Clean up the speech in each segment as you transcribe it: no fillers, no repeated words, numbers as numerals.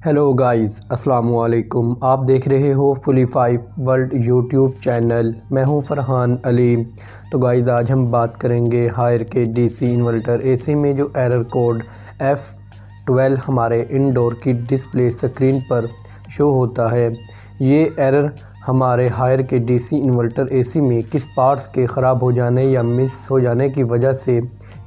Hello guys, अस्सलाम वालेकुम। आप देख रहे हो फुली 5 वर्ल्ड यूट्यूब चैनल। मैं हूं फरहान अली। तो गाइस, आज हम बात करेंगे हायर के डीसी इन्वर्टर एसी में जो एरर कोड F12 हमारे इनडोर की डिस्प्ले स्क्रीन पर शो होता है। ये एरर हमारे हायर के डीसी इन्वर्टर एसी में किस पार्ट्स के ख़राब हो जाने या मिस हो जाने की वजह से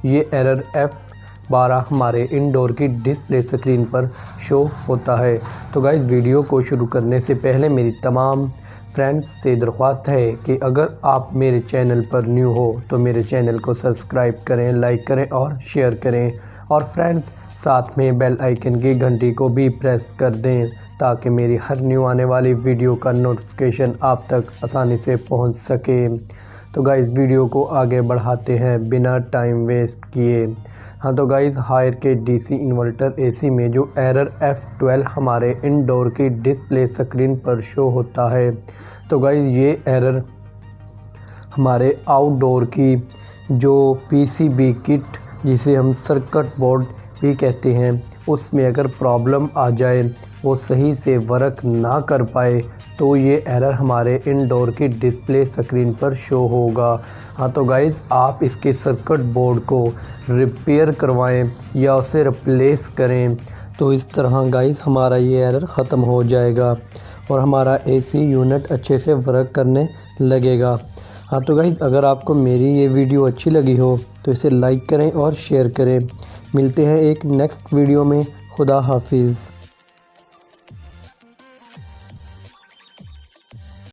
ये एरर F12 हमारे इनडोर की डिस्प्ले स्क्रीन पर शो होता है। तो गाइस, वीडियो को शुरू करने से पहले मेरी तमाम फ्रेंड्स से दरख्वास्त है कि अगर आप मेरे चैनल पर न्यू हो तो मेरे चैनल को सब्सक्राइब करें, लाइक करें और शेयर करें, और फ्रेंड्स साथ में बेल आइकन की घंटी को भी प्रेस कर दें ताकि मेरी हर न्यू आने वाली वीडियो का नोटिफिकेशन आप तक आसानी से पहुंच सके। तो गाइस, वीडियो को आगे बढ़ाते हैं बिना टाइम वेस्ट किए। हाँ, तो गाइस, हायर के डीसी इन्वर्टर एसी में जो एरर F12 हमारे इनडोर की डिस्प्ले स्क्रीन पर शो होता है, तो गाइस ये एरर हमारे आउटडोर की जो पीसीबी किट जिसे हम सर्किट बोर्ड भी कहते हैं, उसमें अगर प्रॉब्लम आ जाए, वो सही से वर्क ना कर पाए, तो ये एरर हमारे इनडोर की डिस्प्ले स्क्रीन पर शो होगा। हाँ, तो गाइज़, आप इसके सर्किट बोर्ड को रिपेयर करवाएं या उसे रिप्लेस करें, तो इस तरह गाइज़ हमारा ये एरर ख़त्म हो जाएगा और हमारा एसी यूनिट अच्छे से वर्क करने लगेगा। हाँ, तो गाइज़, अगर आपको मेरी ये वीडियो अच्छी लगी हो तो इसे लाइक करें और शेयर करें। मिलते हैं एक नेक्स्ट वीडियो में। खुदा हाफिज़।